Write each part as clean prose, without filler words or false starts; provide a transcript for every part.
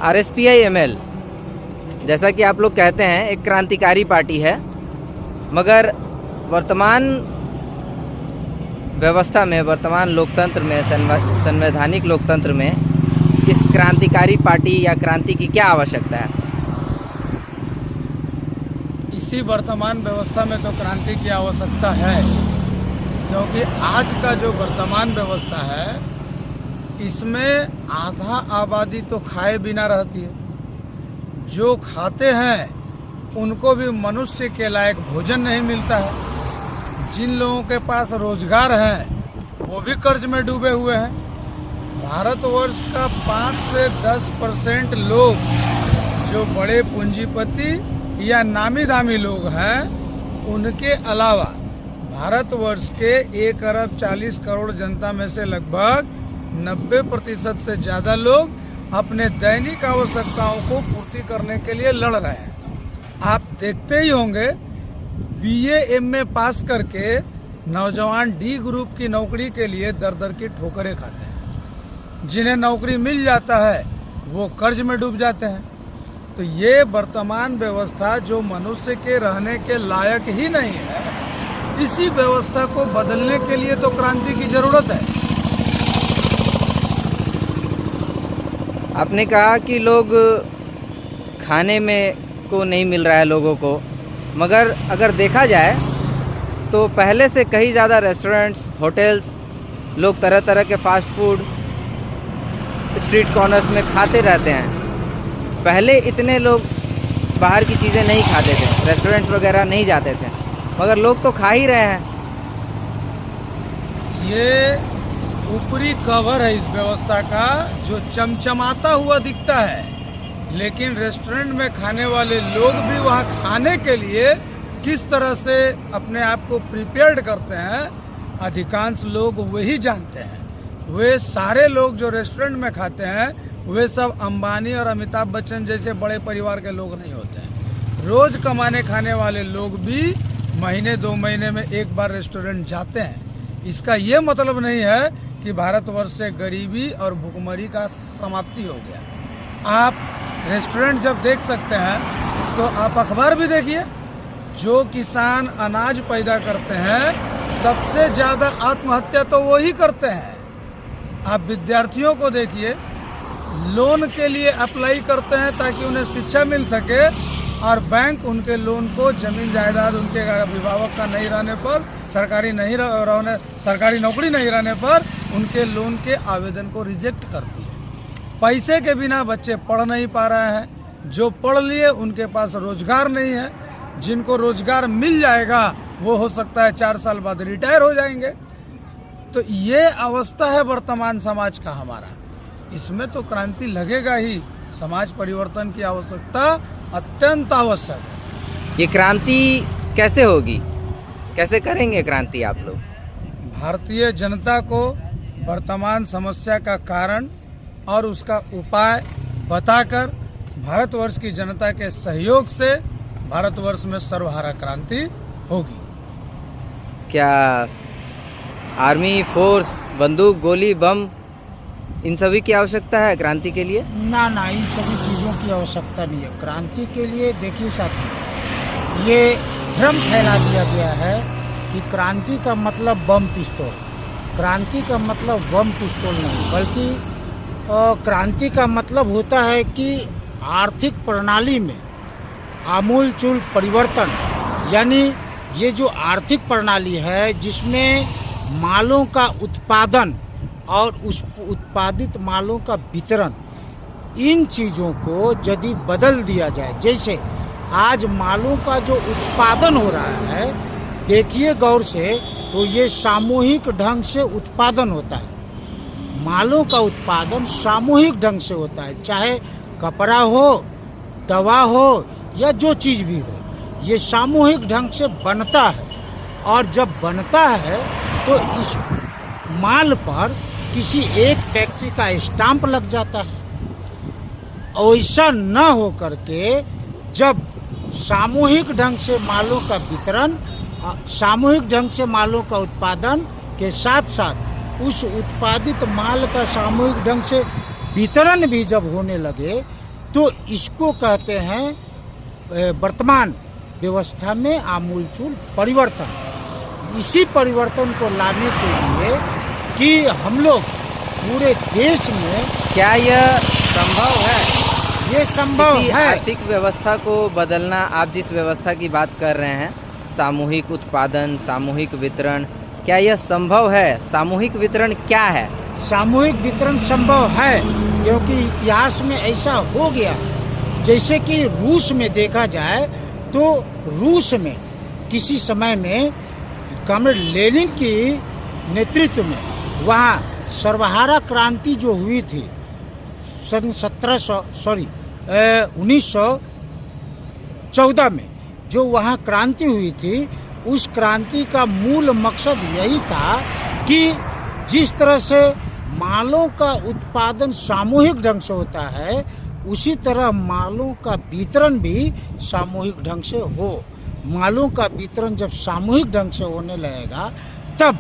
RSPI-ML जैसा कि आप लोग कहते हैं एक क्रांतिकारी पार्टी है, मगर वर्तमान व्यवस्था में, वर्तमान लोकतंत्र में, संवैधानिक लोकतंत्र में इस क्रांतिकारी पार्टी या क्रांति की क्या आवश्यकता है? इसी वर्तमान व्यवस्था में तो क्रांति की आवश्यकता है, क्योंकि आज का जो वर्तमान व्यवस्था है इसमें आधा आबादी तो खाए बिना रहती है। जो खाते हैं उनको भी मनुष्य के लायक भोजन नहीं मिलता है। जिन लोगों के पास रोजगार है वो भी कर्ज में डूबे हुए हैं। भारतवर्ष का 5 से 10% लोग जो बड़े पूंजीपति या नामी दामी लोग हैं, उनके अलावा भारतवर्ष के 1 अरब 40 करोड़ जनता में से लगभग 90% से ज़्यादा लोग अपने दैनिक आवश्यकताओं को पूर्ति करने के लिए लड़ रहे हैं। आप देखते ही होंगे BA MA पास करके नौजवान D ग्रुप की नौकरी के लिए दर दर की ठोकरें खाते हैं। जिन्हें नौकरी मिल जाता है वो कर्ज में डूब जाते हैं। तो ये वर्तमान व्यवस्था जो मनुष्य के रहने के लायक ही नहीं है, इसी व्यवस्था को बदलने के लिए तो क्रांति की ज़रूरत है। आपने कहा कि लोग खाने में को नहीं मिल रहा है लोगों को, मगर अगर देखा जाए तो पहले से कहीं ज़्यादा रेस्टोरेंट्स, होटल्स, लोग तरह तरह के फास्ट फूड स्ट्रीट कॉर्नर्स में खाते रहते हैं। पहले इतने लोग बाहर की चीज़ें नहीं खाते थे, रेस्टोरेंट्स वगैरह नहीं जाते थे, मगर लोग तो खा ही रहे हैं। ये ऊपरी कवर है इस व्यवस्था का जो चमचमाता हुआ दिखता है, लेकिन रेस्टोरेंट में खाने वाले लोग भी वहाँ खाने के लिए किस तरह से अपने आप को प्रिपेयर्ड करते हैं, अधिकांश लोग वही जानते हैं। वे सारे लोग जो रेस्टोरेंट में खाते हैं वे सब अंबानी और अमिताभ बच्चन जैसे बड़े परिवार के लोग नहीं होते हैं। रोज़ कमाने खाने वाले लोग भी महीने 2 महीने में एक बार रेस्टोरेंट जाते हैं। इसका ये मतलब नहीं है कि भारतवर्ष से गरीबी और भुखमरी का समाप्ति हो गया। आप रेस्टोरेंट जब देख सकते हैं तो आप अखबार भी देखिए। जो किसान अनाज पैदा करते हैं सबसे ज़्यादा आत्महत्या तो वो ही करते हैं। आप विद्यार्थियों को देखिए, लोन के लिए अप्लाई करते हैं ताकि उन्हें शिक्षा मिल सके, और बैंक उनके लोन को जमीन जायदाद उनके अभिभावक का नहीं रहने पर, सरकारी नौकरी नहीं रहने पर उनके लोन के आवेदन को रिजेक्ट करती है। पैसे के बिना बच्चे पढ़ नहीं पा रहे हैं। जो पढ़ लिए उनके पास रोजगार नहीं है। जिनको रोजगार मिल जाएगा वो हो सकता है 4 साल बाद रिटायर हो जाएंगे। तो ये अवस्था है वर्तमान समाज का हमारा। इसमें तो क्रांति लगेगा ही। समाज परिवर्तन की आवश्यकता अत्यंत आवश्यक है। ये क्रांति कैसे होगी, कैसे करेंगे क्रांति आप लोग? भारतीय जनता को वर्तमान समस्या का कारण और उसका उपाय बताकर भारतवर्ष की जनता के सहयोग से भारतवर्ष में सर्वहारा क्रांति होगी। क्या आर्मी, फोर्स, बंदूक, गोली, बम, इन सभी की आवश्यकता है क्रांति के लिए? ना, इन सभी चीज़ों की आवश्यकता नहीं है क्रांति के लिए। देखिए साथी, ये भ्रम फैला दिया गया है कि क्रांति का मतलब बम पिस्तौल। क्रांति का मतलब बम पिस्तौल नहीं, बल्कि क्रांति का मतलब होता है कि आर्थिक प्रणाली में आमूलचूल परिवर्तन। यानी ये जो आर्थिक प्रणाली है जिसमें मालों का उत्पादन और उस उत्पादित मालों का वितरण, इन चीज़ों को यदि बदल दिया जाए। जैसे आज मालों का जो उत्पादन हो रहा है, देखिए गौर से, तो ये सामूहिक ढंग से उत्पादन होता है। मालों का उत्पादन सामूहिक ढंग से होता है, चाहे कपड़ा हो, दवा हो या जो चीज़ भी हो, ये सामूहिक ढंग से बनता है। और जब बनता है तो इस माल पर किसी एक व्यक्ति का स्टाम्प लग जाता है। ऐसा न हो करके जब सामूहिक ढंग से मालों का वितरण, सामूहिक ढंग से मालों का उत्पादन के साथ साथ उस उत्पादित माल का सामूहिक ढंग से वितरण भी जब होने लगे, तो इसको कहते हैं वर्तमान व्यवस्था में आमूलचूल परिवर्तन। इसी परिवर्तन को लाने के लिए कि हम लोग पूरे देश में, क्या यह संभव है? ये संभव किसी है। आर्थिक व्यवस्था को बदलना? आप जिस व्यवस्था की बात कर रहे हैं, सामूहिक उत्पादन, सामूहिक वितरण, क्या यह संभव है? सामूहिक वितरण क्या है? सामूहिक वितरण संभव है, क्योंकि इतिहास में ऐसा हो गया। जैसे कि रूस में देखा जाए तो रूस में किसी समय में कॉमरेड लेनिन की नेतृत्व में वहाँ सर्वहारा क्रांति जो हुई थी सन 1914 में, जो वहाँ क्रांति हुई थी, उस क्रांति का मूल मकसद यही था कि जिस तरह से मालों का उत्पादन सामूहिक ढंग से होता है, उसी तरह मालों का वितरण भी सामूहिक ढंग से हो। मालों का वितरण जब सामूहिक ढंग से होने लगेगा, तब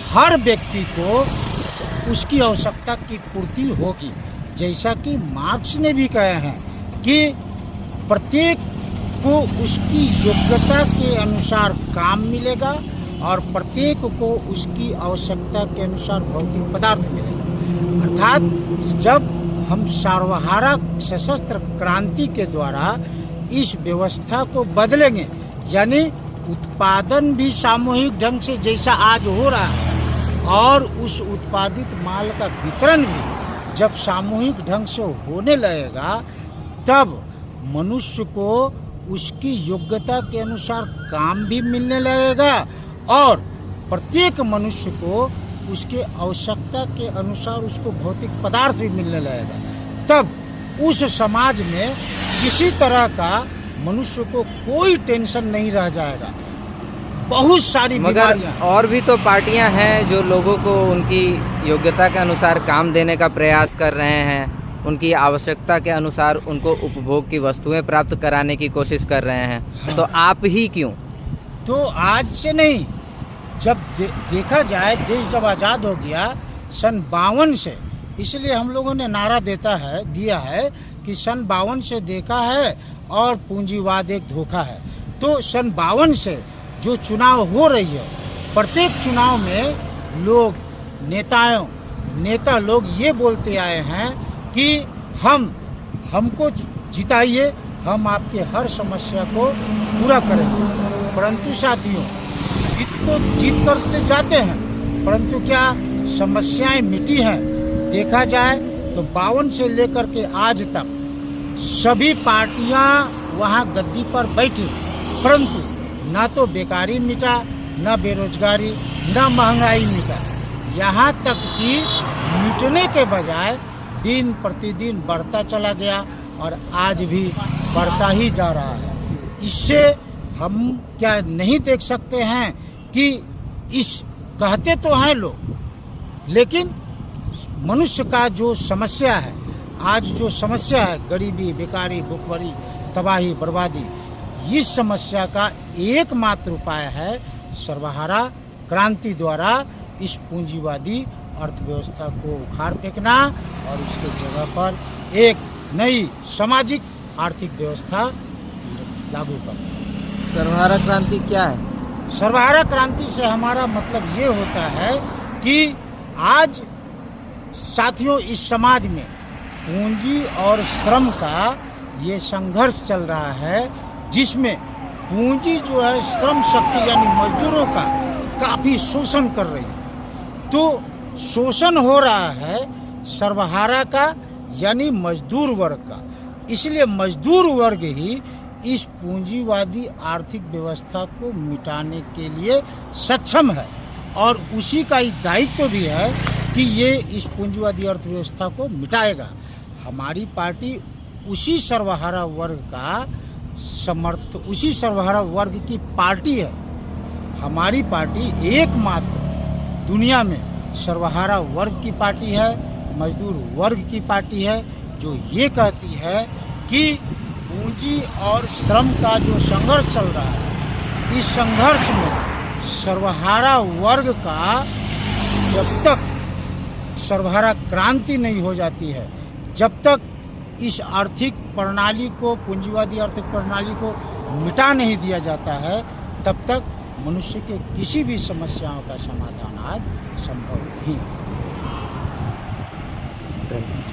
हर व्यक्ति को उसकी आवश्यकता की पूर्ति होगी। जैसा कि मार्क्स ने भी कहा है कि प्रत्येक को उसकी योग्यता के अनुसार काम मिलेगा और प्रत्येक को उसकी आवश्यकता के अनुसार भौतिक पदार्थ मिलेगा। अर्थात जब हम सर्वहारा सशस्त्र क्रांति के द्वारा इस व्यवस्था को बदलेंगे, यानी उत्पादन भी सामूहिक ढंग से जैसा आज हो रहा है और उस उत्पादित माल का वितरण भी जब सामूहिक ढंग से होने लगेगा, तब मनुष्य को उसकी योग्यता के अनुसार काम भी मिलने लगेगा और प्रत्येक मनुष्य को उसके आवश्यकता के अनुसार उसको भौतिक पदार्थ भी मिलने लगेगा। तब उस समाज में किसी तरह का मनुष्य को कोई टेंशन नहीं रह जाएगा। बहुत सारी मगर बीमारियां, और भी तो पार्टियां हैं जो लोगों को उनकी योग्यता के अनुसार काम देने का प्रयास कर रहे हैं, उनकी आवश्यकता के अनुसार उनको उपभोग की वस्तुएं प्राप्त कराने की कोशिश कर रहे हैं। तो आप ही क्यों? तो आज से नहीं, जब देखा जाए देश जब आज़ाद हो गया सन 52 से, इसलिए हम लोगों ने नारा दिया है कि सन 52 से देखा है और पूंजीवाद एक धोखा है। तो सन 52 से जो चुनाव हो रही है, प्रत्येक चुनाव में लोग नेता लोग ये बोलते आए हैं कि हमको जिताइए, हम आपके हर समस्या को पूरा करेंगे। परंतु साथियों, जीत करते जाते हैं, परंतु क्या समस्याएं मिटी हैं? देखा जाए तो 52 से लेकर के आज तक सभी पार्टियां वहां गद्दी पर बैठी, परंतु ना तो बेकारी मिटा, ना बेरोजगारी, ना महंगाई मिटा। यहाँ तक कि मिटने के बजाय दिन प्रतिदिन बढ़ता चला गया और आज भी बढ़ता ही जा रहा है। इससे हम क्या नहीं देख सकते हैं कि कहते तो हैं लोग, लेकिन मनुष्य का जो समस्या है, आज जो समस्या है, गरीबी, बेकारी, भूखमरी, तबाही, बर्बादी, इस समस्या का एकमात्र उपाय है सर्वहारा क्रांति द्वारा इस पूंजीवादी अर्थव्यवस्था को उखाड़ फेंकना और इसके जगह पर एक नई सामाजिक आर्थिक व्यवस्था लागू करना। सर्वहारा क्रांति क्या है? सर्वहारा क्रांति से हमारा मतलब ये होता है कि आज साथियों इस समाज में पूंजी और श्रम का ये संघर्ष चल रहा है, जिसमें पूंजी जो है श्रम शक्ति यानी मजदूरों का काफ़ी शोषण कर रही है। तो शोषण हो रहा है सर्वहारा का यानी मजदूर वर्ग का, इसलिए मजदूर वर्ग ही इस पूंजीवादी आर्थिक व्यवस्था को मिटाने के लिए सक्षम है और उसी का ही दायित्व भी है कि ये इस पूंजीवादी अर्थव्यवस्था को मिटाएगा। हमारी पार्टी उसी सर्वहारा वर्ग का उसी सर्वहारा वर्ग की पार्टी है। हमारी पार्टी एकमात्र दुनिया में सर्वहारा वर्ग की पार्टी है, मजदूर वर्ग की पार्टी है, जो ये कहती है कि पूंजी और श्रम का जो संघर्ष चल रहा है, इस संघर्ष में सर्वहारा वर्ग का जब तक सर्वहारा क्रांति नहीं हो जाती है, जब तक इस आर्थिक प्रणाली को, पूंजीवादी आर्थिक प्रणाली को मिटा नहीं दिया जाता है, तब तक मनुष्य के किसी भी समस्याओं का समाधान आज संभव नहीं। Thank you.